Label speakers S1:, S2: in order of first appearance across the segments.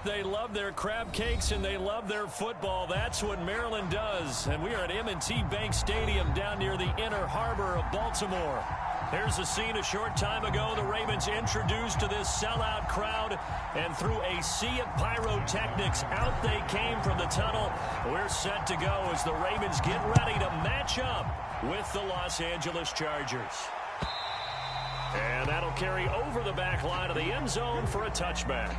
S1: they love their crab cakes and they love their football. That's what Maryland does. And we are at M&T Bank Stadium down near the Inner Harbor of Baltimore. Here's a scene a short time ago. The Ravens introduced to this sellout crowd, and through a sea of pyrotechnics, out they came from the tunnel. We're set to go as the Ravens get ready to match up with the Los Angeles Chargers. And that'll carry over the back line of the end zone for a touchback.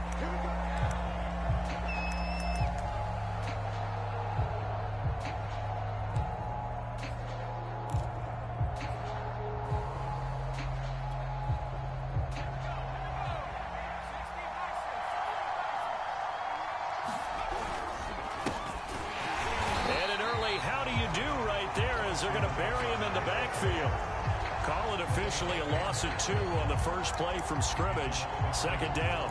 S1: They're going to bury him in the backfield. Call it officially a loss of 2 on the first play from scrimmage. Second down.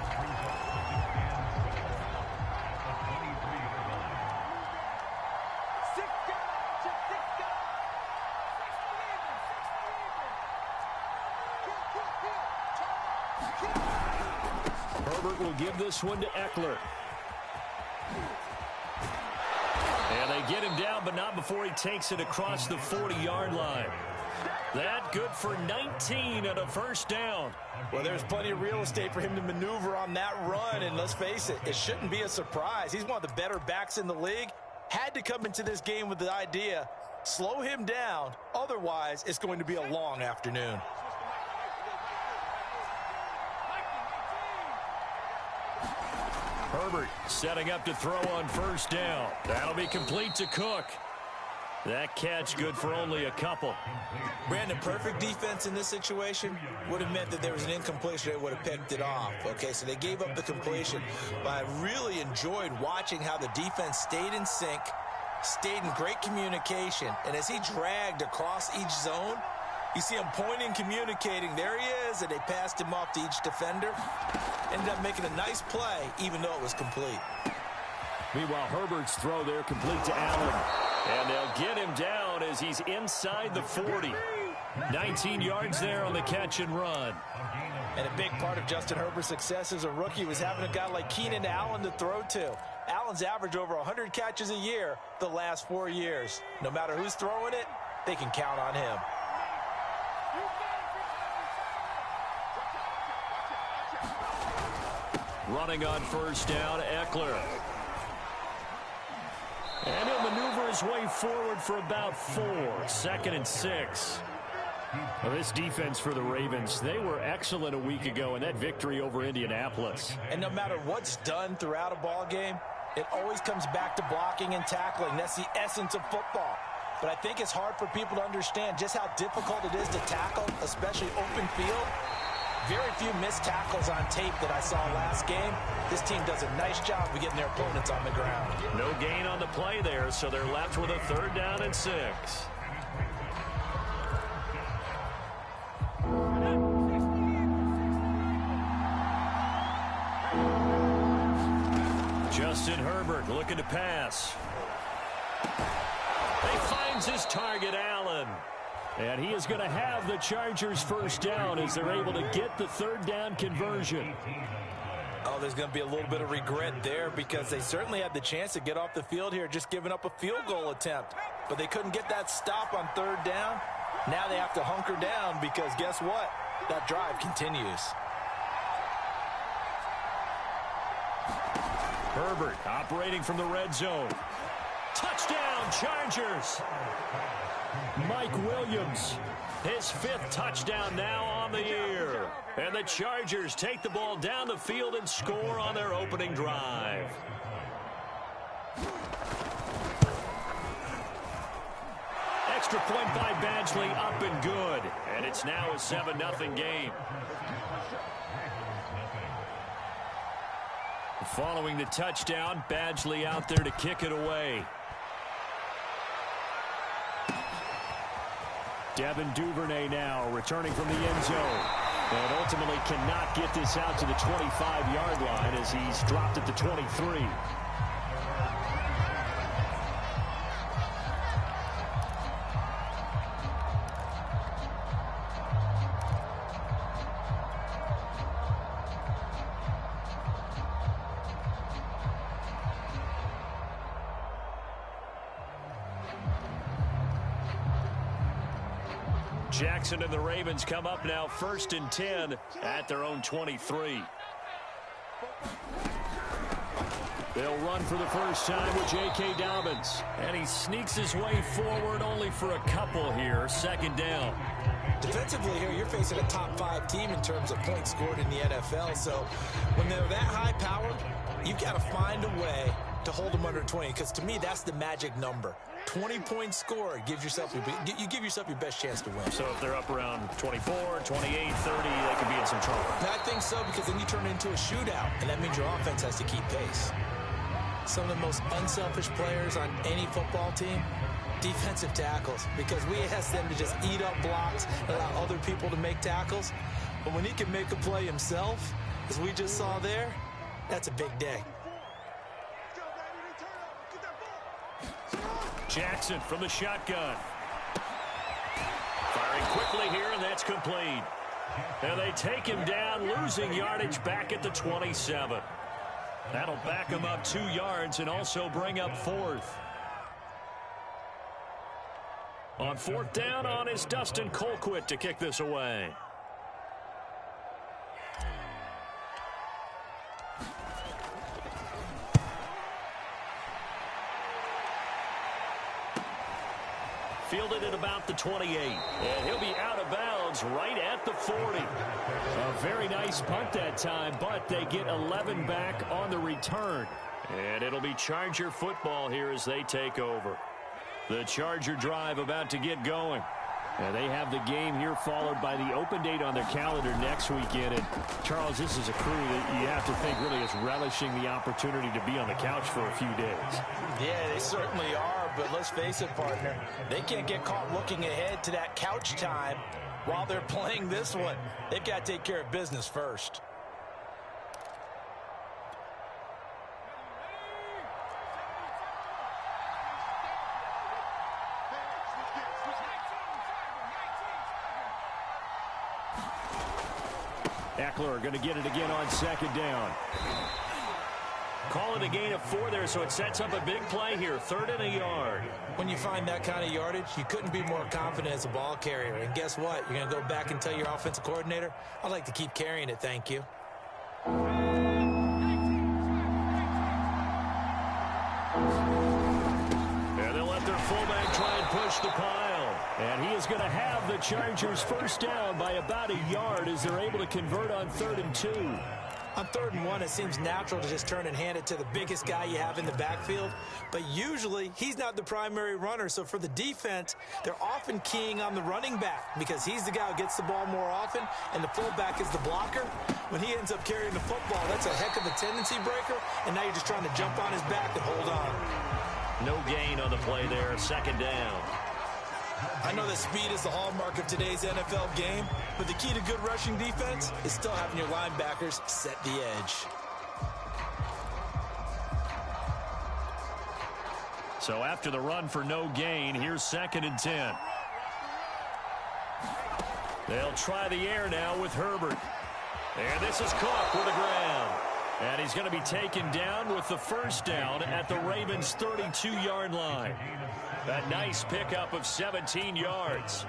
S1: Herbert will give this one to Eckler. And they get him down, but not before he takes it across the 40-yard line. That good for 19 and a first down.
S2: Well, there's plenty of real estate for him to maneuver on that run, and let's face it, it shouldn't be a surprise. He's one of the better backs in the league. Had to come into this game with the idea, slow him down, otherwise it's going to be a long afternoon.
S1: Herbert setting up to throw on first down. That'll be complete to Cook. That catch good for only a couple.
S2: Brandon, perfect defense in this situation would have meant that there was an incompletion. They would have picked it off. Okay, so they gave up the completion. But I really enjoyed watching how the defense stayed in sync, stayed in great communication. And as he dragged across each zone, you see him pointing, communicating. There he is, and they passed him off to each defender. Ended up making a nice play, even though it was complete.
S1: Meanwhile, Herbert's throw there complete to Allen. And they'll get him down as he's inside the 40. 19 yards there on the catch and run.
S2: And a big part of Justin Herbert's success as a rookie was having a guy like Keenan Allen to throw to. Allen's averaged over 100 catches a year the last 4 years. No matter who's throwing it, they can count on him.
S1: Running on first down, Eckler. And he'll maneuver his way forward for about 4. 2nd and 6. Well, this defense for the Ravens, they were excellent a week ago in that victory over Indianapolis.
S2: And no matter what's done throughout a ball game, it always comes back to blocking and tackling. That's the essence of football. But I think it's hard for people to understand just how difficult it is to tackle, especially open field. Very few missed tackles on tape that I saw last game. This team does a nice job of getting their opponents on the ground.
S1: No gain on the play there, so they're left with a 3rd down and 6. Justin Herbert looking to pass. He finds his target, Allen. And he is going to have the Chargers first down as they're able to get the 3rd down conversion.
S2: Oh, there's going to be a little bit of regret there because they certainly had the chance to get off the field here, just giving up a field goal attempt. But they couldn't get that stop on 3rd down. Now they have to hunker down because guess what? That drive continues.
S1: Herbert operating from the red zone. Touchdown, Chargers! Mike Williams, his 5th touchdown now on the year. And the Chargers take the ball down the field and score on their opening drive. Extra point by Badgley, up and good. And it's now a 7-0 game. Following the touchdown, Badgley out there to kick it away. Devin Duvernay now returning from the end zone. And ultimately cannot get this out to the 25-yard line as he's dropped at the 23. Jackson and the Ravens come up now 1st and 10 at their own 23. They'll run for the first time with J.K. Dobbins. And he sneaks his way forward only for a couple here. 2nd down.
S2: Defensively here, you're facing a top 5 team in terms of points scored in the NFL. So when they're that high-powered, you've got to find a way to hold them under 20. Because to me, that's the magic number. 20 points scored gives yourself you give yourself your best chance to win.
S1: So if they're up around 24, 28, 30, they could be in some trouble.
S2: And I think so, because then you turn it into a shootout, and that means your offense has to keep pace. Some of the most unselfish players on any football team, defensive tackles, because we ask them to just eat up blocks and allow other people to make tackles. But when he can make a play himself, as we just saw there, that's a big day.
S1: Jackson from the shotgun. Firing quickly here, and that's complete. And they take him down, losing yardage back at the 27. That'll back him up 2 yards and also bring up 4th. On 4th down on is Dustin Colquitt to kick this away. Fielded at about the 28. And he'll be out of bounds right at the 40. A very nice punt that time, but they get 11 back on the return. And it'll be Charger football here as they take over. The Charger drive about to get going. And they have the game here followed by the open date on their calendar next weekend. And, Charles, this is a crew that you have to think really is relishing the opportunity to be on the couch for a few days.
S2: Yeah, they certainly are, but let's face it, partner. They can't get caught looking ahead to that couch time while they're playing this one. They've got to take care of business first.
S1: Eckler going to get it again on 2nd down. Call it a gain of 4 there, so it sets up a big play here. 3rd and a yard.
S2: When you find that kind of yardage, you couldn't be more confident as a ball carrier. And guess what? You're going to go back and tell your offensive coordinator, I'd like to keep carrying it, thank you.
S1: And they'll let their fullback try and push the pile. And he is going to have the Chargers first down by about a yard as they're able to convert on 3rd and 2.
S2: On 3rd and 1, it seems natural to just turn and hand it to the biggest guy you have in the backfield. But usually, he's not the primary runner. So for the defense, they're often keying on the running back because he's the guy who gets the ball more often, and the fullback is the blocker. When he ends up carrying the football, that's a heck of a tendency breaker, and now you're just trying to jump on his back and hold on.
S1: No gain on the play there, 2nd down.
S2: I know that speed is the hallmark of today's NFL game, but the key to good rushing defense is still having your linebackers set the edge.
S1: So after the run for no gain, here's 2nd and 10. They'll try the air now with Herbert. And this is Cook with the ground. And he's going to be taken down with the first down at the Ravens' 32-yard line. A nice pickup of 17 yards.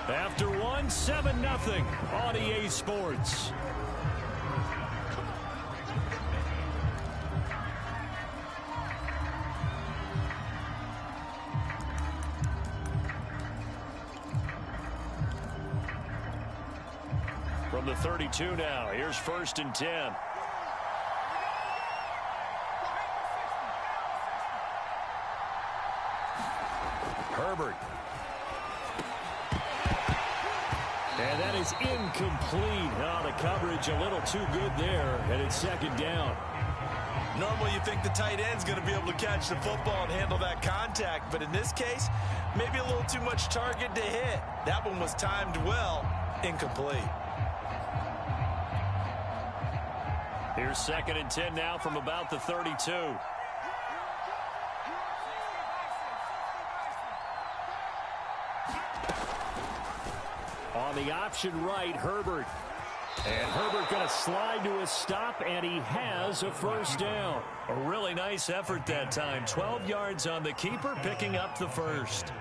S1: After one, 7-0 on EA Sports. From the 32 now, here's 1st and 10. Herbert. And that is incomplete. Oh, the coverage a little too good there, and it's 2nd down.
S2: Normally you think the tight end's going to be able to catch the football and handle that contact, but in this case, maybe a little too much target to hit. That one was timed well, incomplete.
S1: Here's 2nd and 10 now from about the 32. On the option right, Herbert. And Herbert going to slide to a stop, and he has a first down. A really nice effort that time. 12 yards on the keeper, picking up the first.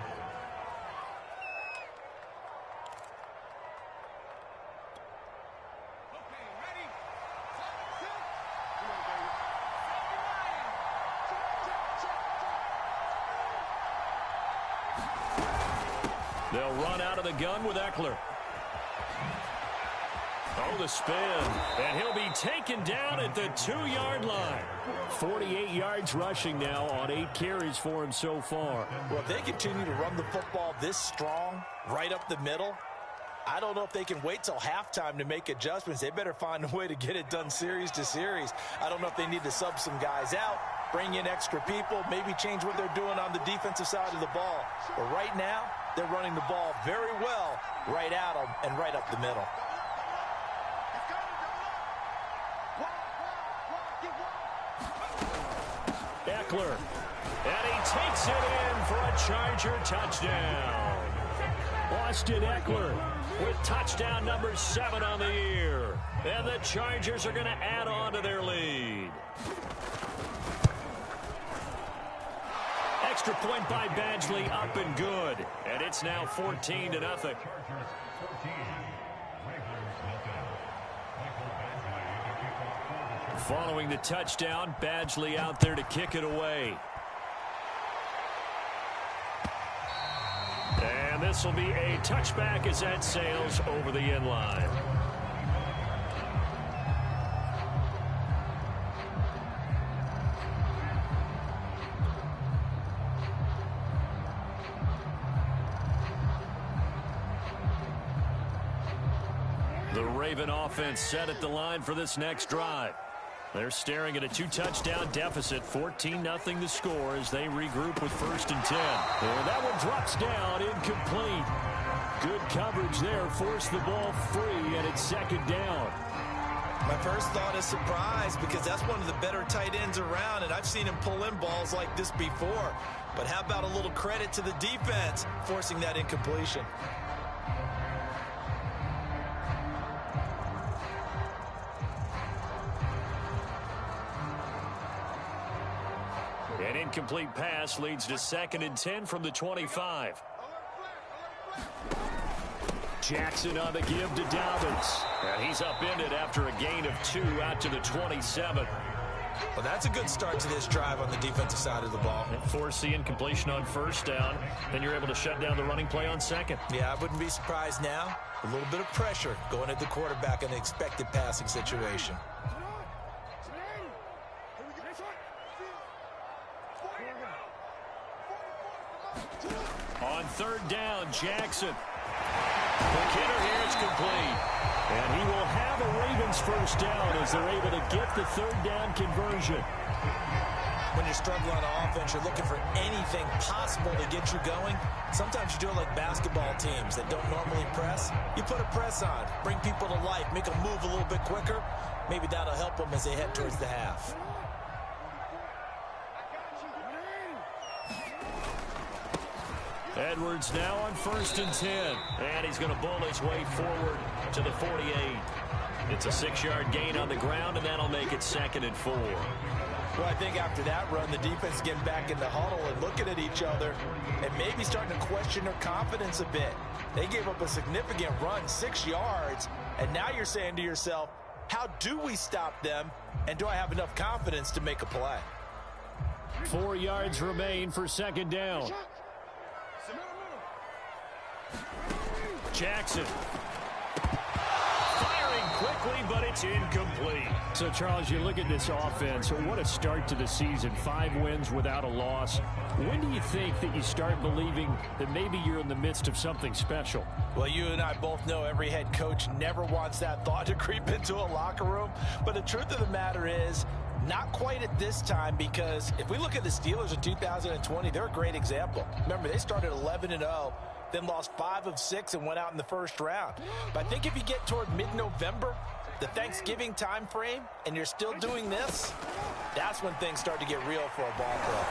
S1: They'll run out of the gun with Eckler. Oh, the spin. And he'll be taken down at the 2-yard line. 48 yards rushing now on 8 carries for him so far.
S2: Well, if they continue to run the football this strong, right up the middle, I don't know if they can wait till halftime to make adjustments. They better find a way to get it done series to series. I don't know if they need to sub some guys out, bring in extra people, maybe change what they're doing on the defensive side of the ball. But right now, they're running the ball very well right at them and right up the middle.
S1: Eckler, and he takes it in for a Charger touchdown. Austin Eckler with touchdown number 7 on the year. And the Chargers are going to add on to their lead. Extra point by Badgley, up and good. And it's now 14-0. Following the touchdown, Badgley out there to kick it away. And this will be a touchback as that sails over the end line. The Raven offense set at the line for this next drive. They're staring at a 2-touchdown deficit, 14-0 the score as they regroup with 1st and 10. And that one drops down, incomplete. Good coverage there, forced the ball free, and it's 2nd down.
S2: My first thought is surprise because that's one of the better tight ends around, and I've seen him pull in balls like this before. But how about a little credit to the defense forcing that incompletion?
S1: An incomplete pass leads to 2nd and 10 from the 25. Jackson on the give to Dobbins. And he's upended after a gain of 2 out to the 27.
S2: Well, that's a good start to this drive on the defensive side of the ball.
S1: Force the incompletion on 1st down. Then you're able to shut down the running play on 2nd.
S2: Yeah, I wouldn't be surprised now. A little bit of pressure going at the quarterback in an expected passing situation.
S1: On 3rd down, Jackson. The kidder here is complete. And he will have a Ravens 1st down as they're able to get the 3rd down conversion.
S2: When you're struggling on offense, you're looking for anything possible to get you going. Sometimes you do it like basketball teams that don't normally press. You put a press on, bring people to life, make them move a little bit quicker. Maybe that'll help them as they head towards the half.
S1: Edwards now on 1st and 10. And he's going to bull his way forward to the 48. It's a 6-yard gain on the ground, and that'll make it 2nd and 4.
S2: Well, I think after that run, the defense getting back in the huddle and looking at each other and maybe starting to question their confidence a bit. They gave up a significant run, 6 yards, and now you're saying to yourself, how do we stop them, and do I have enough confidence to make a play?
S1: 4 yards remain for 2nd down. Jackson. Firing quickly, but it's incomplete. So, Charles, you look at this offense, what a start to the season. 5 wins without a loss. When do you think that you start believing that maybe you're in the midst of something special?
S2: Well, you and I both know every head coach never wants that thought to creep into a locker room. But the truth of the matter is, not quite at this time, because if we look at the Steelers in 2020, they're a great example. Remember, they started 11-0. Then lost 5 of 6 and went out in the 1st round. But I think if you get toward mid-November, the Thanksgiving time frame, and you're still doing this, that's when things start to get real for a ball club.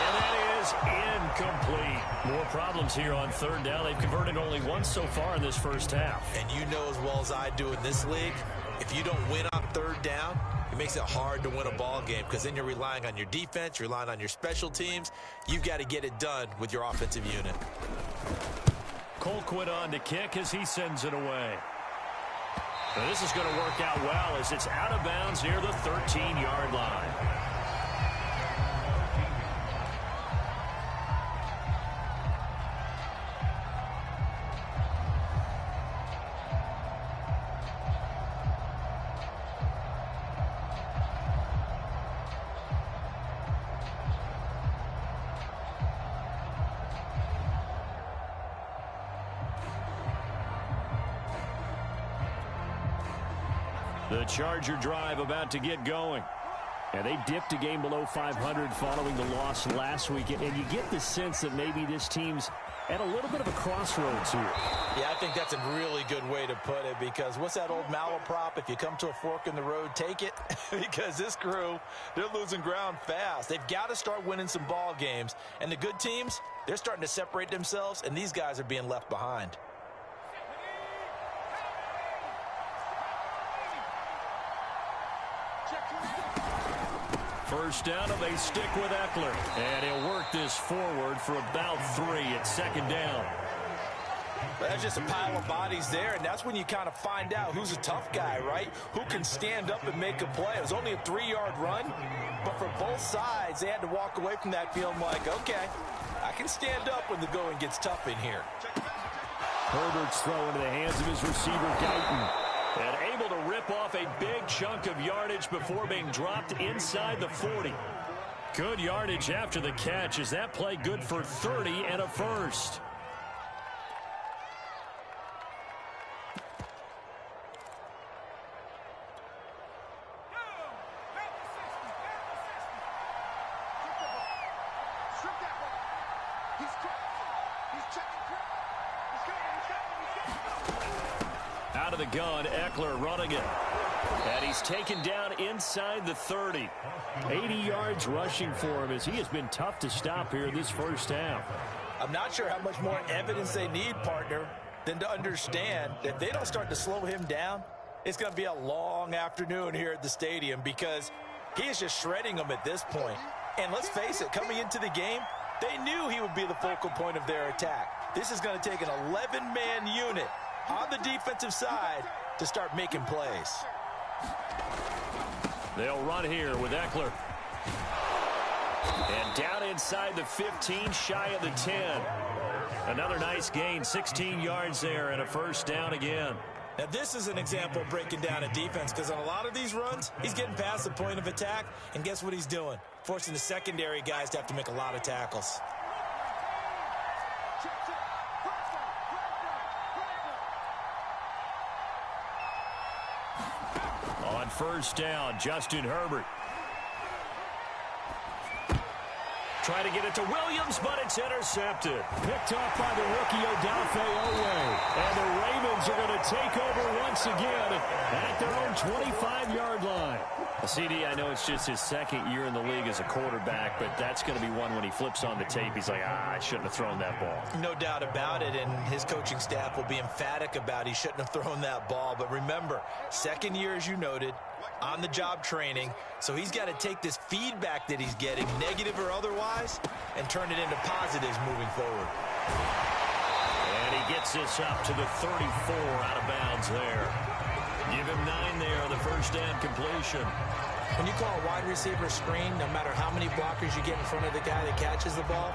S1: And that is incomplete. More problems here on 3rd down. They've converted only once so far in this 1st half.
S2: And you know as well as I do in this league, if you don't win on 3rd down, it makes it hard to win a ball game because then you're relying on your defense, you're relying on your special teams. You've got to get it done with your offensive unit.
S1: Colquitt on to kick as he sends it away. Now this is going to work out well as it's out of bounds near the 13-yard line. The Charger drive about to get going.
S3: And they dipped a game below 500 following the loss last week. And you get the sense that maybe this team's at a little bit of a crossroads here.
S2: Yeah, I think that's a really good way to put it, because what's that old malaprop? If you come to a fork in the road, take it. Because this crew, they're losing ground fast. They've got to start winning some ball games. And the good teams, they're starting to separate themselves, and these guys are being left behind.
S1: First down, and they stick with Eckler. And he'll work this forward for about 3 at second down.
S2: That's just a pile of bodies there, and that's when you kind of find out who's a tough guy, right? Who can stand up and make a play. It was only a 3-yard run, but for both sides, they had to walk away from that feeling like, okay, I can stand up when the going gets tough in here.
S1: Herbert's throw into the hands of his receiver, Guyton. And able to rip off a big chunk of yardage before being dropped inside the 40. Good yardage after the catch. Is that play good for 30 and a first? Out of the gun, Eckler running it. And he's taken down inside the 30.
S3: 80 yards rushing for him as he has been tough to stop here this first half.
S2: I'm not sure how much more evidence they need, partner, than to understand that if they don't start to slow him down, it's going to be a long afternoon here at the stadium, because he is just shredding them at this point. And let's face it, coming into the game, they knew he would be the focal point of their attack. This is going to take an 11-man unit on the defensive side to start making plays.
S1: They'll run here with Eckler. And down inside the 15, shy of the 10. Another nice gain, 16 yards there, and a first down again.
S2: Now, this is an example of breaking down a defense, because on a lot of these runs, he's getting past the point of attack, and guess what he's doing? Forcing the secondary guys to have to make a lot of tackles.
S1: On first down, Justin Herbert. Try to get it to Williams, but it's intercepted.
S3: Picked off by the rookie Odafe Owe.
S1: And the Ravens are going to take over once again at their own 25-yard line. CD, I know it's just his second year in the league as a quarterback, but that's going to be one when he flips on the tape. He's like, I shouldn't have thrown that ball.
S2: No doubt about it, and his coaching staff will be emphatic about he shouldn't have thrown that ball. But remember, second year, as you noted, on-the-job training, so he's got to take this feedback that he's getting, negative or otherwise, and turn it into positives moving forward.
S1: And he gets this up to the 34 out of bounds there. Give him 9 there on the first down completion.
S2: When you call a wide receiver screen, no matter how many blockers you get in front of the guy that catches the ball,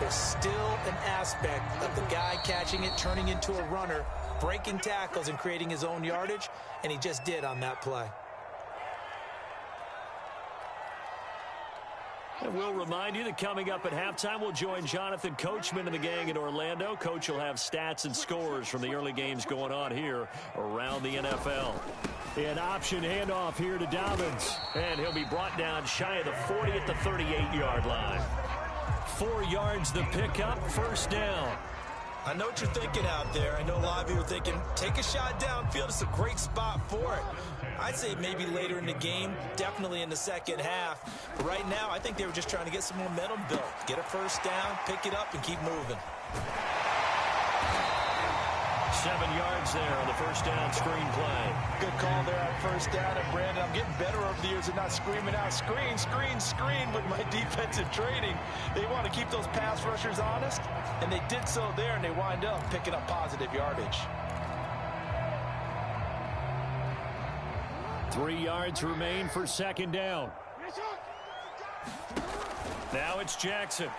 S2: there's still an aspect of the guy catching it, turning into a runner, breaking tackles and creating his own yardage, and he just did on that play.
S1: And we'll remind you that coming up at halftime, we'll join Jonathan Coachman and the gang in Orlando. Coach will have stats and scores from the early games going on here around the NFL.
S3: An option handoff here to Dobbins.
S1: And he'll be brought down shy of the 40 at the 38-yard line. 4 yards the pickup, first down.
S2: I know what you're thinking out there. I know a lot of you are thinking, take a shot downfield. It's a great spot for it. I'd say maybe later in the game, definitely in the second half. But right now, I think they were just trying to get some momentum built. Get a first down, pick it up, and keep moving.
S1: 7 yards there on the first down screen play.
S2: Good call there on first down. And Brandon, I'm getting better over the years at not screaming out, screen, screen, screen with my defensive training. They want to keep those pass rushers honest, and they did so there, and they wind up picking up positive yardage.
S3: 3 yards remain for second down.
S1: Now it's Jackson.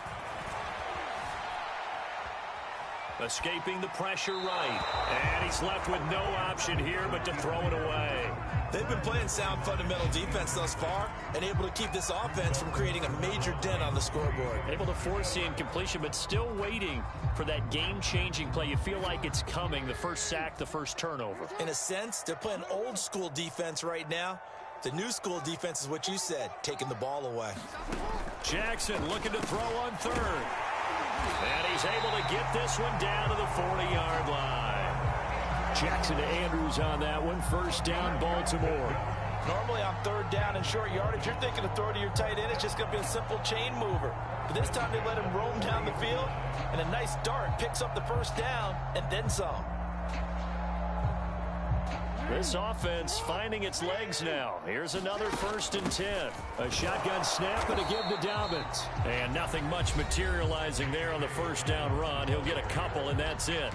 S1: Escaping the pressure right. And he's left with no option here but to throw it away.
S2: They've been playing sound fundamental defense thus far and able to keep this offense from creating a major dent on the scoreboard.
S1: Able to force the incompletion, but still waiting for that game-changing play. You feel like it's coming, the first sack, the first turnover.
S2: In a sense, they're playing old-school defense right now. The new school defense is what you said, taking the ball away.
S1: Jackson looking to throw on third. And he's able to get this one down to the 40-yard line. Jackson to Andrews on that one. First down, Baltimore.
S2: Normally on third down and short yardage, you're thinking of throw to your tight end. It's just going to be a simple chain mover. But this time they let him roam down the field, and a nice dart picks up the first down and then some.
S1: This offense finding its legs now. Here's another 1st and 10. A shotgun snap and a give to Dobbins. And nothing much materializing there on the first down run. He'll get a couple, and that's it.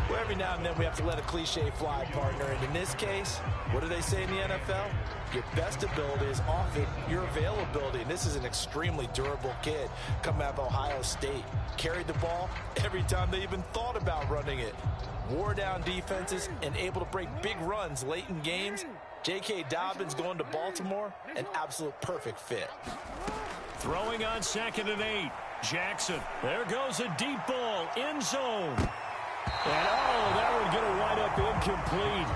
S2: Well, every now and then we have to let a cliche fly, partner. And in this case, what do they say in the NFL? Your best ability is often your availability. And this is an extremely durable kid coming out of Ohio State. Carried the ball every time they even thought about running it. Wore down defenses and able to break big runs late in games. J.K. Dobbins going to Baltimore, an absolute perfect fit.
S1: Throwing on 2nd and 8. Jackson. There goes a deep ball. End zone. And, that would get a wide-up incomplete.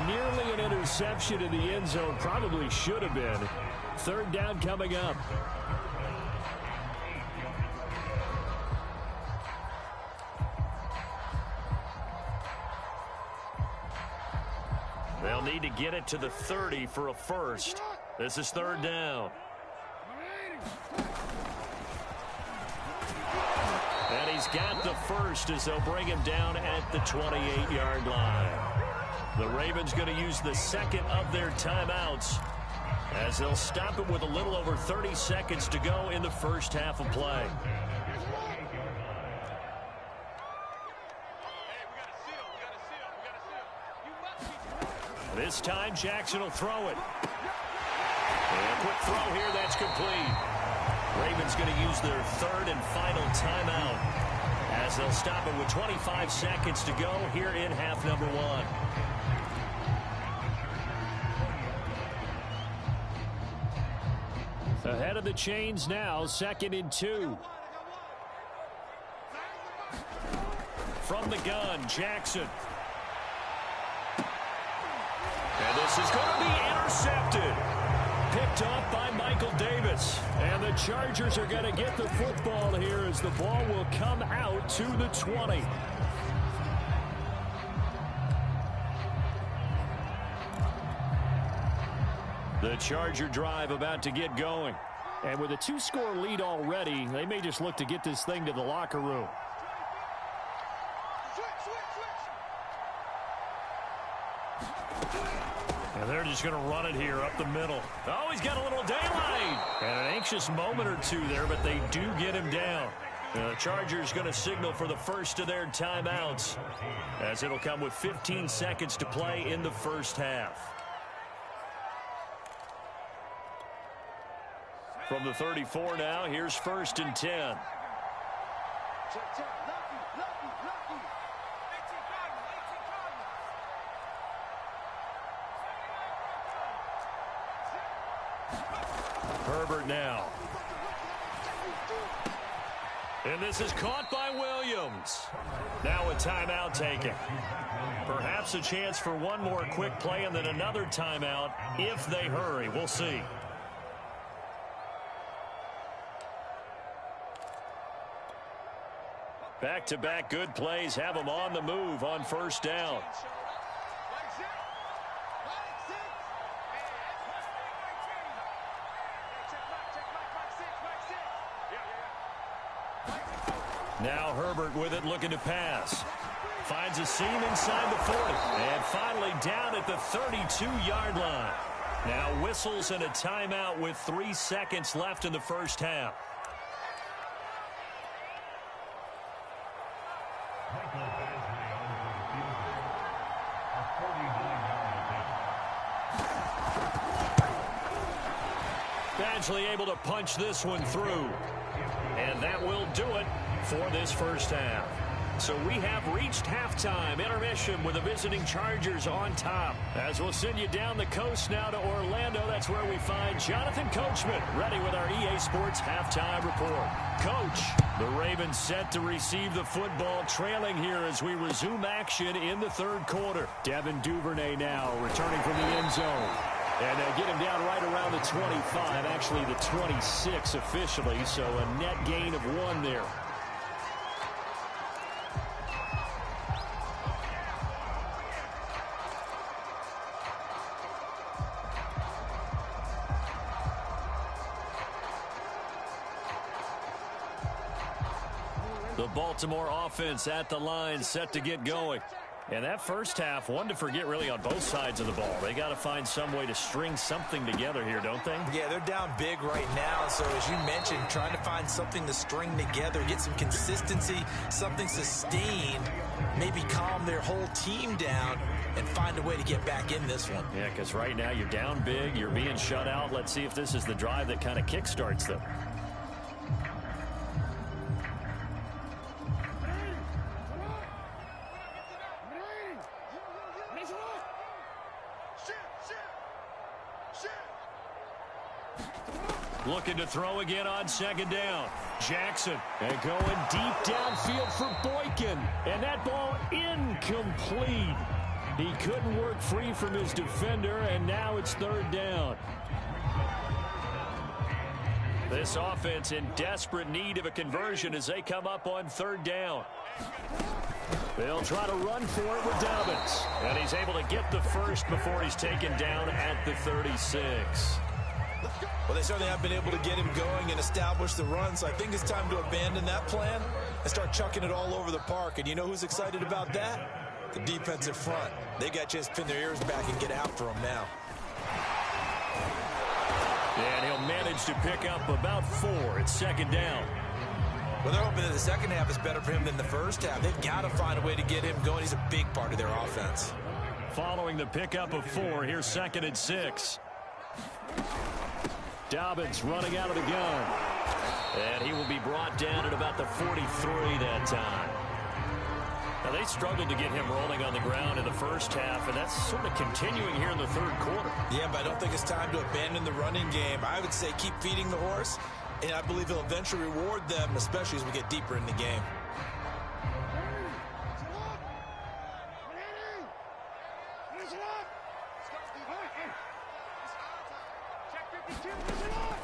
S1: Nearly an interception in the end zone. Probably should have been. 3rd down coming up. They'll need to get it to the 30 for a first. This is 3rd down. And he's got the first as they'll bring him down at the 28-yard line. The Ravens going to use the second of their timeouts as they'll stop it with a little over 30 seconds to go in the first half of play. This time, Jackson will throw it. And a quick throw here, that's complete. Ravens going to use their 3rd and final timeout as they'll stop it with 25 seconds to go here in half number 1. Ahead of the chains now, 2nd and 2. From the gun, Jackson. And this is going to be intercepted. Picked off by Michael Davis. And the Chargers are going to get the football here as the ball will come out to the 20. The Charger drive about to get going. And with a 2-score lead already, they may just look to get this thing to the locker room. And they're just going to run it here up the middle. Oh, he's got a little daylight. And an anxious moment or two there, but they do get him down. The Chargers going to signal for the first of their timeouts as it'll come with 15 seconds to play in the first half. From the 34 now, here's 1st and 10. Herbert now. And this is caught by Williams. Now a timeout taken. Perhaps a chance for one more quick play and then another timeout if they hurry. We'll see. Back-to-back good plays have them on the move on 1st down. Now Herbert with it, looking to pass. Finds a seam inside the 40. And finally down at the 32-yard line. Now whistles and a timeout with 3 seconds left in the first half. Badgley able to punch this one through. And that will do it for this first half. So we have reached halftime intermission with the visiting Chargers on top. As we'll send you down the coast now to Orlando, that's where we find Jonathan Coachman ready with our EA Sports halftime report. Coach, the Ravens set to receive the football, trailing here as we resume action in the third quarter. Devin Duvernay now returning from the end zone. And they'll get him down right around the 25, actually the 26 officially, so a net gain of 1 there. The Baltimore offense at the line, set to get going. And that first half, one to forget really on both sides of the ball. They got to find some way to string something together here, don't they?
S2: Yeah, they're down big right now. So as you mentioned, trying to find something to string together, get some consistency, something sustained, maybe calm their whole team down and find a way to get back in this one.
S1: Yeah, because right now you're down big, you're being shut out. Let's see if this is the drive that kind of kickstarts them. Looking to throw again on second down. Jackson. And going deep downfield for Boykin. And that ball incomplete. He couldn't work free from his defender, and now it's third down. This offense in desperate need of a conversion as they come up on third down. They'll try to run for it with Dobbins. And he's able to get the first before he's taken down at the 36.
S2: Well, they certainly have been able to get him going and establish the run, so I think it's time to abandon that plan and start chucking it all over the park. And you know who's excited about that? The defensive front. They got a chance to pin their ears back and get after him now.
S1: And he'll manage to pick up about 4 at second down.
S2: Well, they're hoping that the second half is better for him than the first half. They've got to find a way to get him going. He's a big part of their offense.
S1: Following the pickup of 4, here's 2nd and 6. Dobbins running out of the gun. And he will be brought down at about the 43 that time. Now, they struggled to get him rolling on the ground in the first half, and that's sort of continuing here in the third quarter.
S2: Yeah, but I don't think it's time to abandon the running game. I would say keep feeding the horse, and I believe he'll eventually reward them, especially as we get deeper in the game.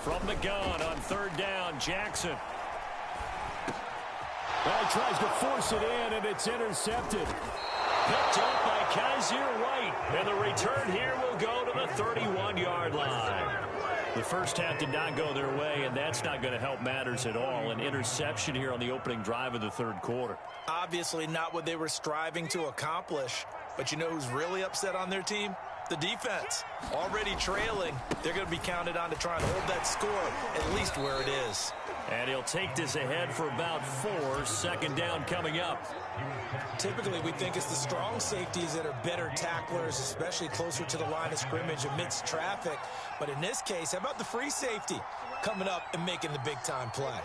S1: From the gun on third down, Jackson. Well, he tries to force it in, and it's intercepted. Picked up by Kaiser White, and the return here will go to the 31-yard line. The first half did not go their way, and that's not going to help matters at all. An interception here on the opening drive of the third quarter.
S2: Obviously not what they were striving to accomplish, but you know who's really upset on their team? The defense. Already trailing, they're going to be counted on to try and hold that score at least where it is.
S1: And he'll take this ahead for about 4. Second down coming up.
S2: Typically, we think it's the strong safeties that are better tacklers, especially closer to the line of scrimmage amidst traffic. But in this case, how about the free safety coming up and making the big-time play?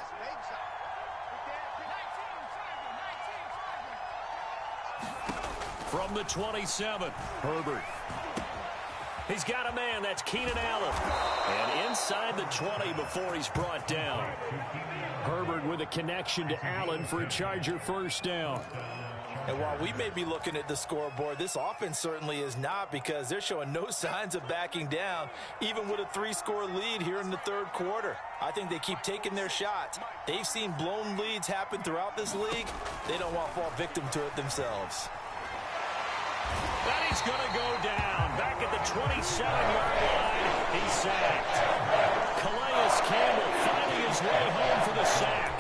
S1: From the 27, Herbert. He's got a man. That's Keenan Allen. And inside the 20 before he's brought down. Herbert with a connection to Allen for a Charger first down.
S2: And while we may be looking at the scoreboard, this offense certainly is not, because they're showing no signs of backing down, even with a 3-score lead here in the third quarter. I think they keep taking their shots. They've seen blown leads happen throughout this league. They don't want to fall victim to it themselves.
S1: And he's going to go down. Back at the 27-yard line, he's sacked. Calais Campbell finding his way home for the sack.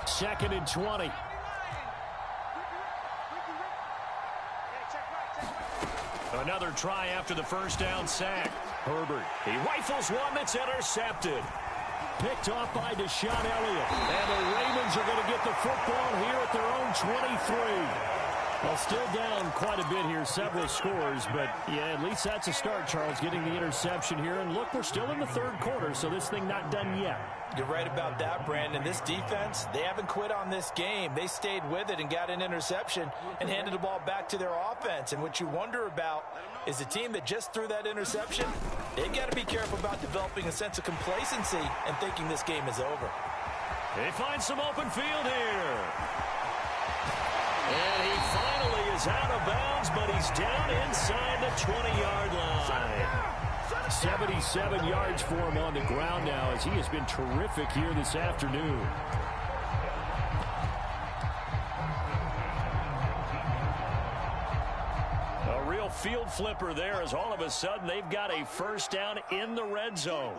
S1: Second and 20. Another try after the first down sack. Herbert, he rifles one that's intercepted. Picked off by Deshaun Elliott. And the Ravens are going to get the football here at their own 23. Well, still down quite a bit here, several scores, but yeah, at least that's a start, Charles, getting the interception here. And look, we're still in the third quarter, so this thing not done yet.
S2: You're right about that, Brandon. This defense, they haven't quit on this game. They stayed with it and got an interception and handed the ball back to their offense. And what you wonder about is a team that just threw that interception, they've got to be careful about developing a sense of complacency and thinking this game is over.
S1: They find some open field here. And he finally is out of bounds, but he's down inside the 20-yard line. 77 yards for him on the ground now as he has been terrific here this afternoon. A real field flipper there as all of a sudden they've got a first down in the red zone.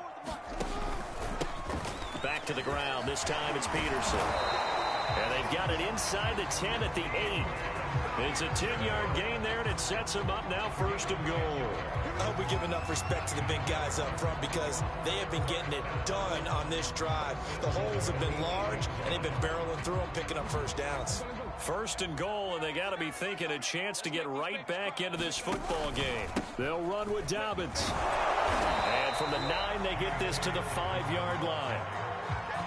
S1: Back to the ground. This time it's Peterson. And they've got it inside the 10 at the 8. It's a 10-yard gain there, and it sets them up now first and goal.
S2: I hope we give enough respect to the big guys up front because they have been getting it done on this drive. The holes have been large, and they've been barreling through them, picking up first downs.
S1: First and goal, and they got to be thinking a chance to get right back into this football game. They'll run with Dobbins. And from the 9, they get this to the 5-yard line.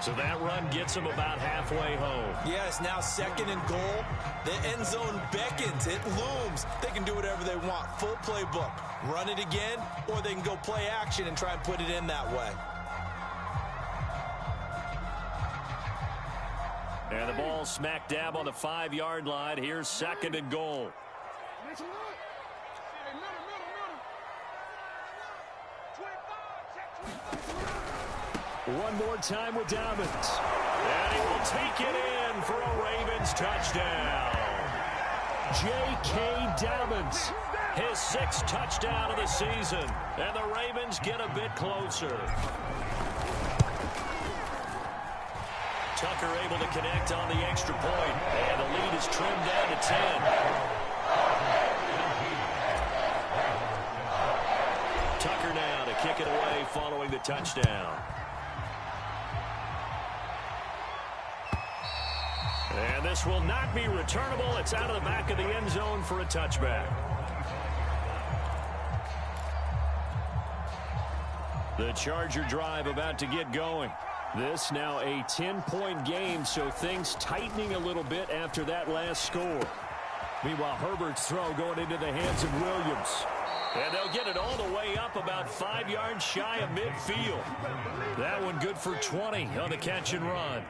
S1: So that run gets them about halfway home.
S2: Yeah, it's now second and goal. The end zone beckons. It looms. They can do whatever they want. Full playbook. Run it again, or they can go play action and try and put it in that way.
S1: And the ball smack dab on the 5-yard line. Here's second and goal. One more time with Dobbins. And he will take it in for a Ravens touchdown. J.K. Dobbins, his 6th touchdown of the season. And the Ravens get a bit closer. Tucker able to connect on the extra point. And the lead is trimmed down to 10. Tucker now to kick it away following the touchdown. And this will not be returnable. It's out of the back of the end zone for a touchback. The Charger drive about to get going. This now a 10-point game, so things tightening a little bit after that last score. Meanwhile, Herbert's throw going into the hands of Williams. And they'll get it all the way up about 5 yards shy of midfield. That one good for 20 on the catch and run.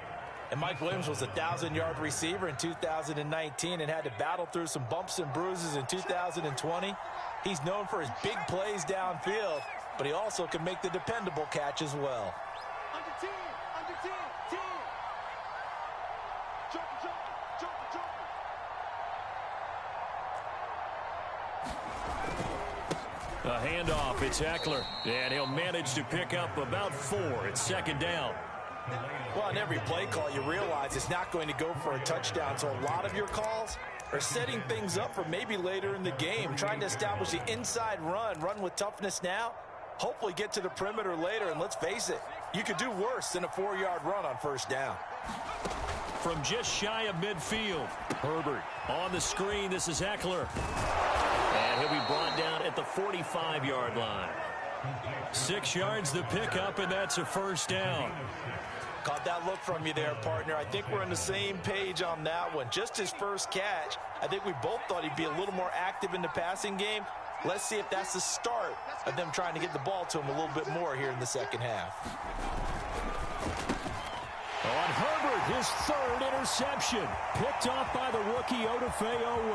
S2: And Mike Williams was a 1,000-yard receiver in 2019 and had to battle through some bumps and bruises in 2020. He's known for his big plays downfield, but he also can make the dependable catch as well.
S4: Under 10, under 10, 10. Jumper, jumper, jumper, jumper.
S1: A handoff, it's Eckler, and he'll manage to pick up about 4. It's second down.
S2: Well, on every play call, you realize it's not going to go for a touchdown, so a lot of your calls are setting things up for maybe later in the game, trying to establish the inside run with toughness now, hopefully get to the perimeter later, and let's face it, you could do worse than a 4-yard run on first down.
S1: From just shy of midfield, Herbert on the screen. This is Eckler. And he'll be brought down at the 45-yard line. 6 yards the pickup, and that's a first down.
S2: Caught that look from you there, partner. I think we're on the same page on that one. Just his first catch. I think we both thought he'd be a little more active in the passing game. Let's see if that's the start of them trying to get the ball to him a little bit more here in the second half.
S1: On Herbert, his 3rd interception. Picked off by the rookie Odafe Owe.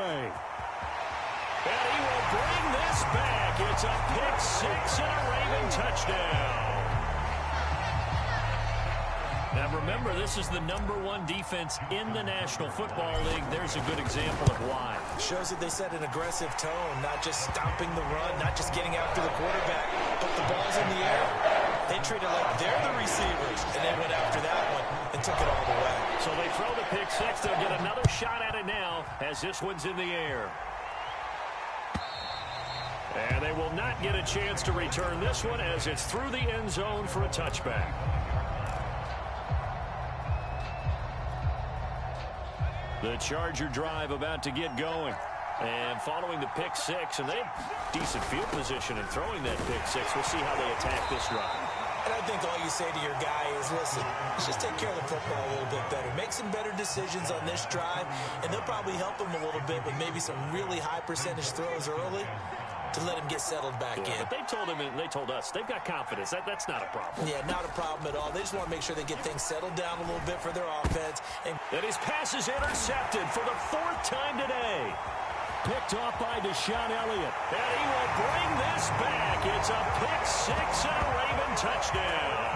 S1: And he will bring this back. It's a pick 6 and a Raven touchdown. Now remember, this is the #1 defense in the National Football League. There's a good example of why.
S2: Shows that they set an aggressive tone, not just stopping the run, not just getting after the quarterback, but the ball's in the air. They treat it like they're the receivers, and they went after that one and took it all the way.
S1: So they throw the pick 6. They'll get another shot at it now as this one's in the air. And they will not get a chance to return this one as it's through the end zone for a touchback. The Charger drive about to get going. And following the pick six, and they have decent field position in throwing that pick six. We'll see how they attack this drive.
S2: And I think all you say to your guy is, listen, let's just take care of the football a little bit better. Make some better decisions on this drive, and they'll probably help him a little bit with maybe some really high percentage throws early to let him get settled back in.
S1: But they told him, and they told us, they've got confidence. That's not a problem.
S2: Yeah, not a problem at all. They just want to make sure they get things settled down a little bit for their offense. And
S1: his pass is intercepted for the 4th time today.
S3: Picked off by Deshaun Elliott.
S1: And he will bring this back. It's a pick six and a Raven touchdown.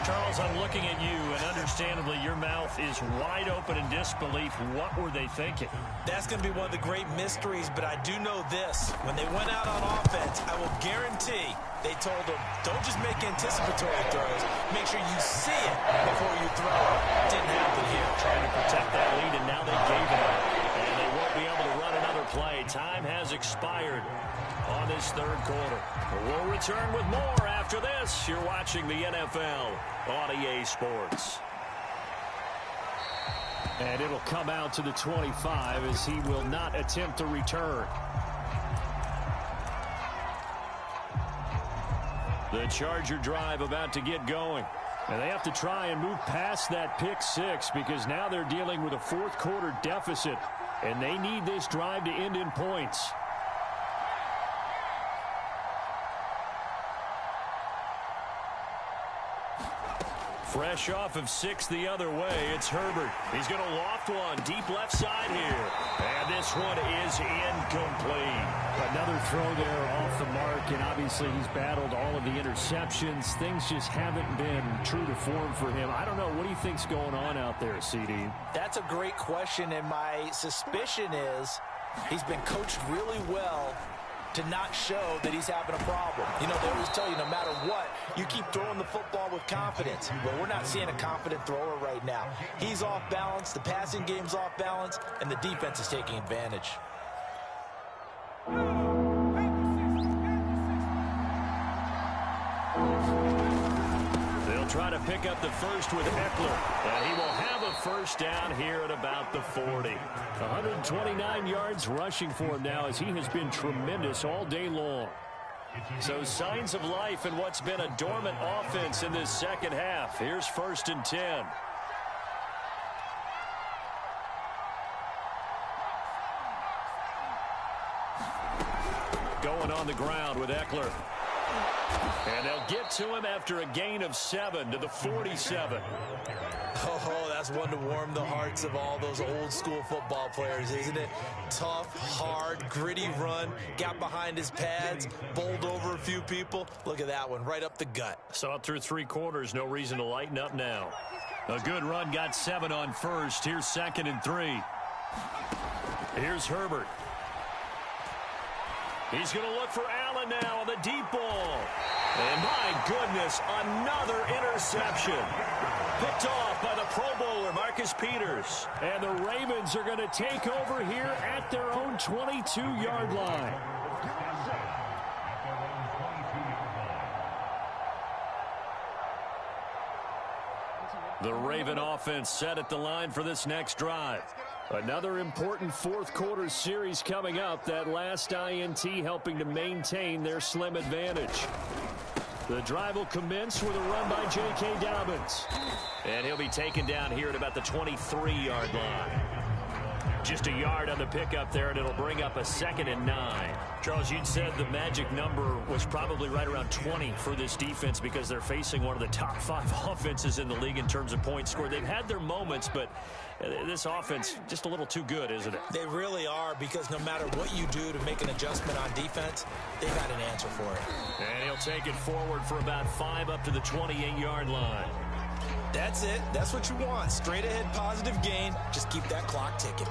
S1: Charles, I'm looking at you, and understandably, your mouth is wide open in disbelief. What were they thinking?
S2: That's going to be one of the great mysteries, but I do know this. When they went out on offense, I will guarantee they told them, don't just make anticipatory throws. Make sure you see it before you throw it. Didn't happen here.
S1: Trying to protect that lead, and now they gave it up. And they won't be able to run another play. Time has expired on this 3rd quarter. We'll return with more after this. You're watching the NFL on EA Sports.
S3: And it'll come out to the 25 as he will not attempt to return.
S1: The Charger drive about to get going.
S3: And they have to try and move past that pick six because now they're dealing with a 4th quarter deficit. And they need this drive to end in points.
S1: Fresh off of 6 the other way, it's Herbert. He's going to loft one deep left side here. And this one is incomplete.
S3: Another throw there off the mark, and obviously he's battled all of the interceptions. Things just haven't been true to form for him. I don't know. What do you think's going on out there, CD?
S2: That's a great question, and my suspicion is he's been coached really well to not show that he's having a problem. You know, they always tell you no matter what, you keep throwing the football with confidence. But we're not seeing a confident thrower right now. He's off balance, the passing game's off balance, and the defense is taking advantage.
S1: They'll try to pick up the first with Eckler, and he will have a first down here at about the 40.
S3: 129 yards rushing for him now as he has been tremendous all day long.
S1: So signs of life in what's been a dormant offense in this second half. Here's 1st and 10. Going on the ground with Eckler. And they'll get to him after a gain of 7 to the 47.
S2: Oh, that's one to warm the hearts of all those old school football players, isn't it? Tough, hard, gritty run, got behind his pads, bowled over a few people. Look at that one, right up the gut.
S1: Saw it through 3 quarters, no reason to lighten up now. A good run, got 7 on first. Here's 2nd and 3. Here's Herbert. He's going to look for Allen now on the deep ball. And my goodness, another interception. Picked off by the Pro Bowler, Marcus Peters.
S3: And the Ravens are going to take over here at their own 22-yard line.
S1: The Raven offense set at the line for this next drive.
S3: Another important 4th quarter series coming up. That last INT helping to maintain their slim advantage. The drive will commence with a run by J.K. Dobbins.
S1: And he'll be taken down here at about the 23-yard line. Just a yard on the pickup there, and it'll bring up a 2nd and 9. Charles, you'd said the magic number was probably right around 20 for this defense because they're facing one of the top 5 offenses in the league in terms of points scored. They've had their moments, but this offense just a little too good, isn't it?
S2: They really are, because no matter what you do to make an adjustment on defense, they've got an answer for it.
S1: And he'll take it forward for about 5 up to the 28-yard line.
S2: That's it. That's what you want. Straight ahead positive gain. Just keep that clock ticking.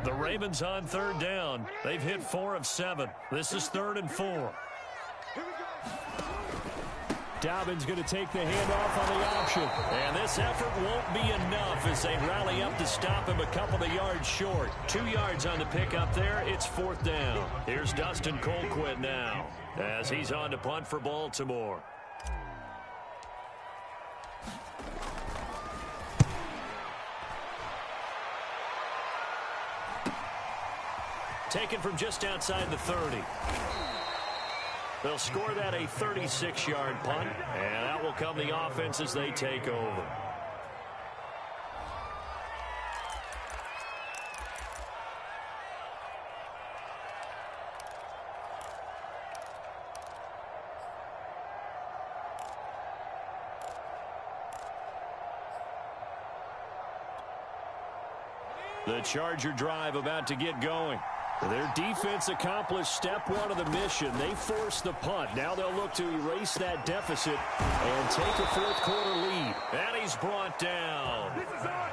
S1: The Ravens on 3rd down. They've hit 4 of 7. This is 3rd and 4.
S3: Dobbins going to take the handoff on the option.
S1: And this effort won't be enough as they rally up to stop him a couple of yards short. 2 yards on the pickup there. It's 4th down. Here's Dustin Colquitt now as he's on to punt for Baltimore. Taken from just outside the 30. They'll score that a 36-yard punt, and that will come the offense as they take over. The Charger drive about to get going. Their defense accomplished step one of the mission. They forced the punt. Now they'll look to erase that deficit and take a fourth-quarter lead. And he's brought down.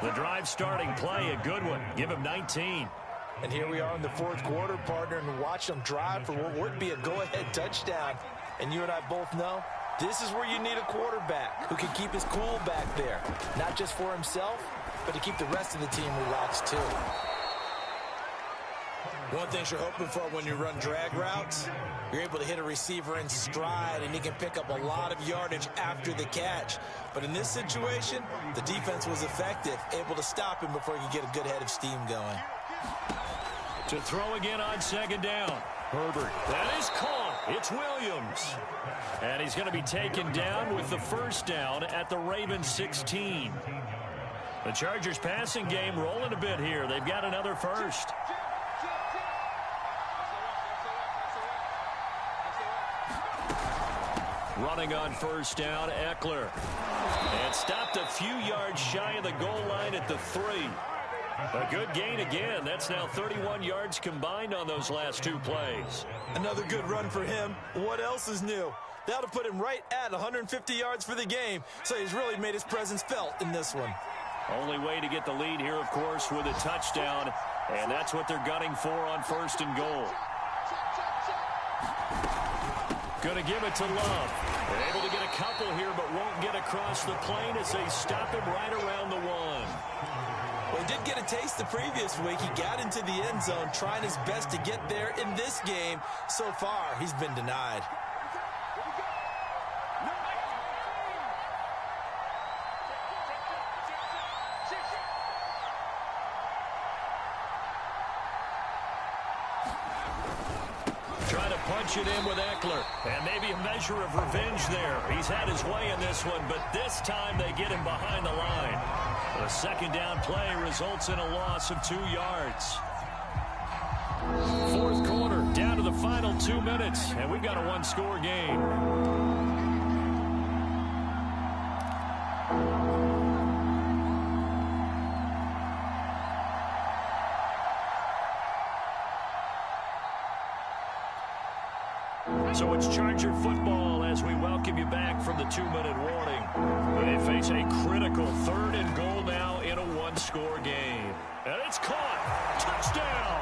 S1: The drive starting play, a good one. Give him 19.
S2: And here we are in the fourth quarter, partner, and watch them drive for what would be a go-ahead touchdown. And you and I both know this is where you need a quarterback who can keep his cool back there. Not just for himself, but to keep the rest of the team relaxed too. One thing you're hoping for when you run drag routes, you're able to hit a receiver in stride and he can pick up a lot of yardage after the catch. But in this situation, the defense was effective, able to stop him before he could get a good head of steam going.
S1: To throw again on 2nd down. Herbert. That is caught. It's Williams. And he's going to be taken down with the 1st down at the Ravens 16. The Chargers passing game rolling a bit here. They've got another first. Running on 1st down, Eckler. And stopped a few yards shy of the goal line at the 3. A good gain again. That's now 31 yards combined on those last 2 plays.
S2: Another good run for him. What else is new? That'll put him right at 150 yards for the game. So he's really made his presence felt in this one.
S1: Only way to get the lead here, of course, with a touchdown. And that's what they're gunning for on 1st and goal. Going to give it to Love. And able to get a couple here, but won't get across the plane as they stop him right around the 1.
S2: Well, he did get a taste the previous week. He got into the end zone, trying his best to get there in this game. So far, he's been denied.
S1: Trying to punch it in with Eckler. And maybe a measure of revenge there. He's had his way in this one, but this time they get him behind the line. The 2nd down play results in a loss of 2 yards. 4th quarter, down to the final 2 minutes, and we've got a 1-score game. So it's Charger football as we welcome you back from the 2-minute warning. They face a critical 3rd and goal now in a 1-score game. And it's caught. Touchdown.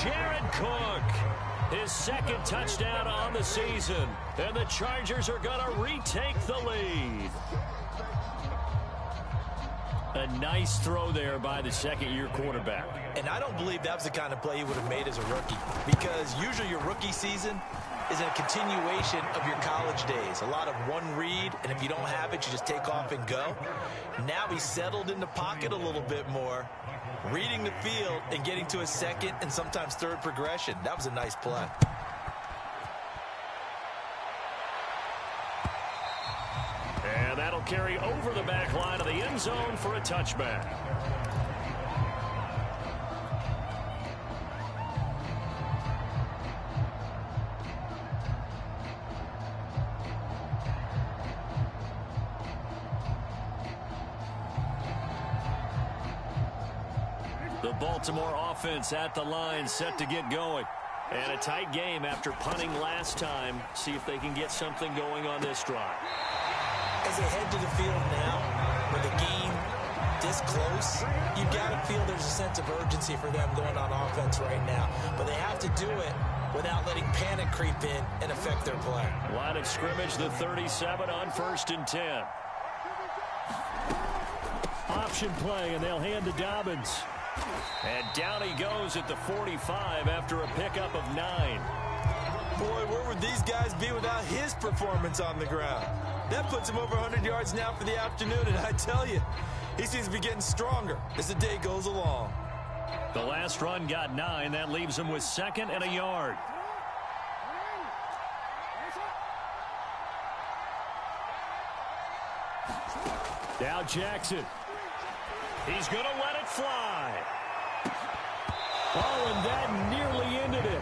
S1: Jared Cook. His 2nd touchdown on the season. And the Chargers are going to retake the lead. A nice throw there by the 2nd-year quarterback.
S2: And I don't believe that was the kind of play he would have made as a rookie, because usually your rookie season is a continuation of your college days. A lot of one read, and if you don't have it, you just take off and go. Now he's settled in the pocket a little bit more, reading the field and getting to a 2nd and sometimes 3rd progression. That was a nice play.
S1: And that'll carry over the back line of the end zone for a touchback. The Baltimore offense at the line, set to get going. And a tight game after punting last time. See if they can get something going on this drive.
S2: As they head to the field now, with the game this close, you've got to feel there's a sense of urgency for them going on offense right now. But they have to do it without letting panic creep in and affect their play.
S3: Line of scrimmage, the 37 on 1st and 10. Option play, and they'll hand to Dobbins. And down he goes at the 45 after a pickup of 9.
S2: Boy, where would these guys be without his performance on the ground? That puts him over 100 yards now for the afternoon, and I tell you, he seems to be getting stronger as the day goes along.
S3: The last run got 9. That leaves him with 2nd and a yard. Now Jackson. He's going to let it fly. Oh, and that nearly ended it.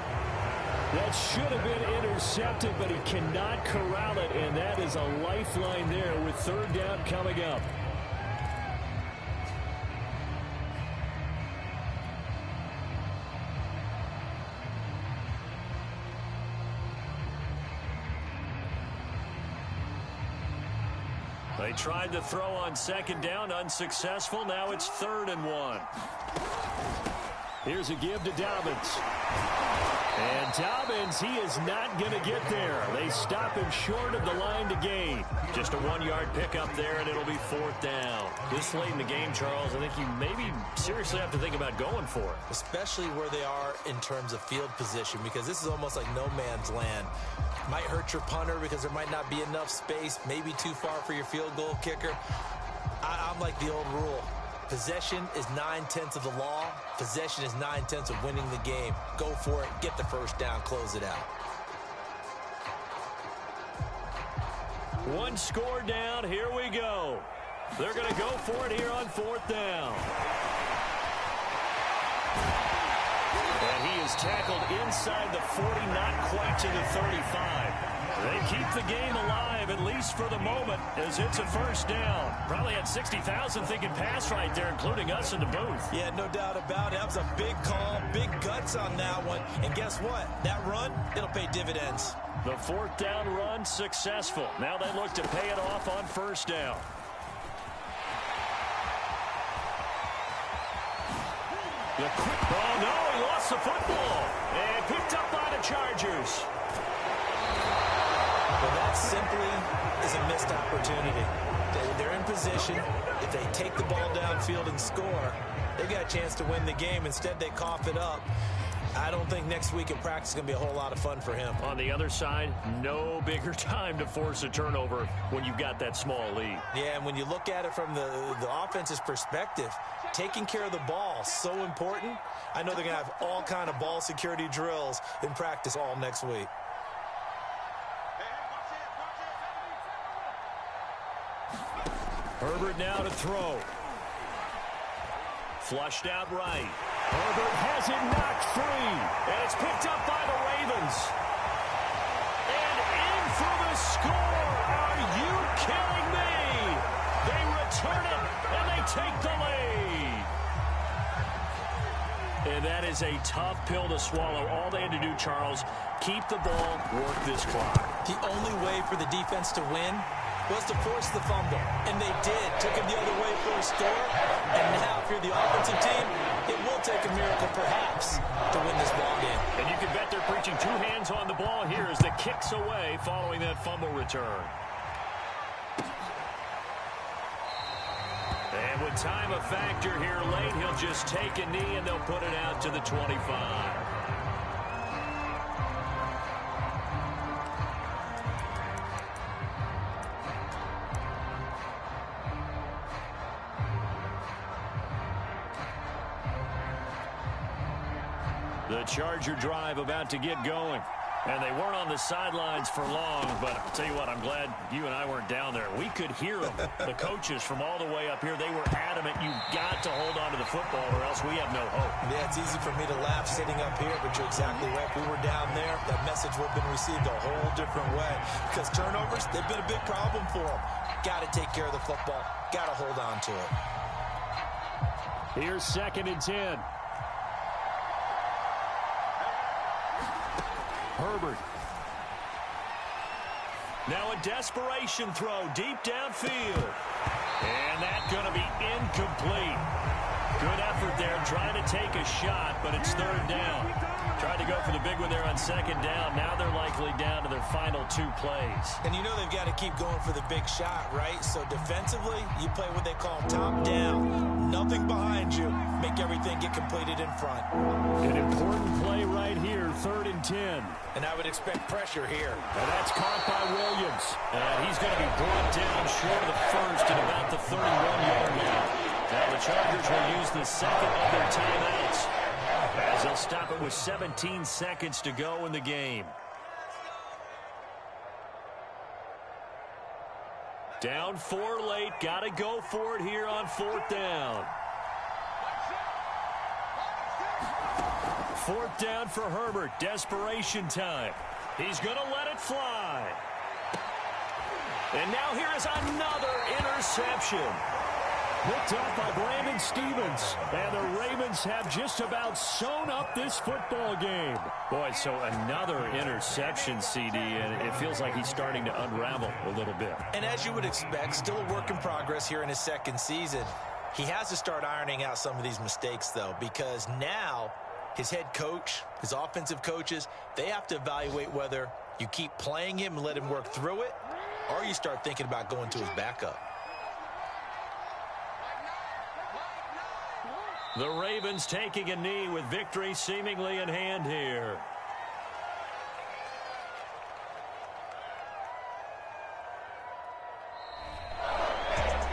S3: That should have been intercepted, but he cannot corral it, and that is a lifeline there with 3rd down coming up. They tried to throw on 2nd down, unsuccessful. Now it's 3rd and 1. Here's a give to Dobbins. And Dobbins, he is not going to get there. They stop him short of the line to gain. Just a 1-yard pickup there, and it'll be 4th down.
S1: This late in the game, Charles, I think you maybe seriously have to think about going for it.
S2: Especially where they are in terms of field position, because this is almost like no man's land. Might hurt your punter because there might not be enough space, maybe too far for your field goal kicker. I'm like the old rule. Possession is 9/10 of the law. Possession is 9/10 of winning the game. Go for it. Get the 1st down. Close it out.
S3: One score down. Here we go. They're going to go for it here on 4th down. And he is tackled inside the 40, not quite to the 35. They keep the game alive, at least for the moment, as it's a 1st down.
S1: Probably had 60,000 thinking pass right there, including us in the booth.
S2: Yeah, no doubt about it. That was a big call, big guts on that one. And guess what? That run, it'll pay dividends.
S3: The 4th down run successful. Now they look to pay it off on 1st down. The quick ball. No, he lost the football. And picked up by the Chargers.
S2: Well, that simply is a missed opportunity. They're in position. If they take the ball downfield and score, they've got a chance to win the game. Instead, they cough it up. I don't think next week in practice is going to be a whole lot of fun for him.
S3: On the other side, no bigger time to force a turnover when you've got that small lead.
S2: Yeah, and when you look at it from the offense's perspective, taking care of the ball is so important. I know they're going to have all kind of ball security drills in practice all next week.
S3: Herbert now to throw. Flushed out right. Herbert has it knocked free. And it's picked up by the Ravens. And in for the score. Are you kidding me? They return it, and they take the lead. And that is a tough pill to swallow. All they had to do, Charles, keep the ball, work this clock.
S2: The only way for the defense to win was to force the fumble. And they did. Took him the other way for a score. And now, if you're the offensive team, it will take a miracle, perhaps, to win this ball game.
S3: And you can bet they're preaching 2 hands on the ball here as the kick's away following that fumble return. And with time a factor here late, he'll just take a knee and they'll put it out to the 25. The Charger drive about to get going. And they weren't on the sidelines for long, but I'll tell you what, I'm glad you and I weren't down there. We could hear them, the coaches from all the way up here. They were adamant, you've got to hold on to the football or else we have no hope.
S2: Yeah, it's easy for me to laugh sitting up here, but you're exactly right. If we were down there, that message would have been received a whole different way. Because turnovers, they've been a big problem for them. Got to take care of the football. Got to hold on to it.
S3: Here's 2nd and 10. Herbert. Now a desperation throw deep downfield. And that's going to be incomplete.
S1: Good effort there, trying to take a shot, but it's third down. Tried to go for the big one there on second down. Now they're likely down to their final 2 plays.
S2: And you know they've got to keep going for the big shot, right? So defensively, you play what they call top down. Nothing behind you. Make everything get completed in front.
S3: An important play right here, 3rd and 10.
S2: And I would expect pressure here.
S3: And that's caught by Williams.
S1: And he's going to be brought down short of the first at about the 31-yard line. Now the Chargers will use the second of their timeouts as they'll stop it with 17 seconds to go in the game. Down 4 late. Got to go for it here on 4th down. 4th down for Herbert. Desperation time. He's going to let it fly. And now here is another interception.
S3: Picked up by Brandon Stevens. And the Ravens have just about sewn up this football game.
S1: Boy, so another interception, CD, and it feels like he's starting to unravel a little bit.
S2: And as you would expect, still a work in progress here in his second season. He has to start ironing out some of these mistakes, though, because now his head coach, his offensive coaches, they have to evaluate whether you keep playing him and let him work through it, or you start thinking about going to his backup.
S1: The Ravens taking a knee with victory seemingly in hand here.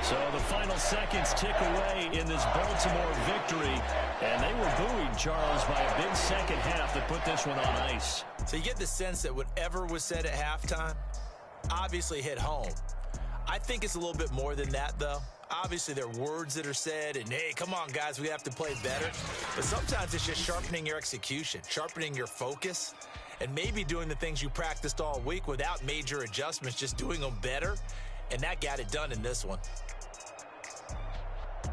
S1: So the final seconds tick away in this Baltimore victory. And they were buoyed, Charles, by a big second half that put this one on ice.
S2: So you get the sense that whatever was said at halftime obviously hit home. I think it's a little bit more than that, though. Obviously, there are words that are said, and, hey, come on, guys, we have to play better. But sometimes it's just sharpening your execution, sharpening your focus, and maybe doing the things you practiced all week without major adjustments, just doing them better. And that got it done in this one.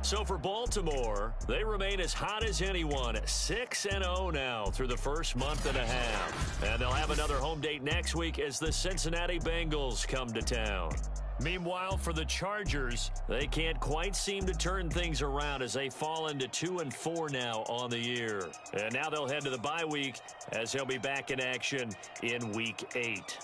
S1: So for Baltimore, they remain as hot as anyone, 6-0 now through the first month and a half. And they'll have another home date next week as the Cincinnati Bengals come to town. Meanwhile, for the Chargers, they can't quite seem to turn things around as they fall into 2-4 now on the year. And now they'll head to the bye week as they'll be back in action in Week 8.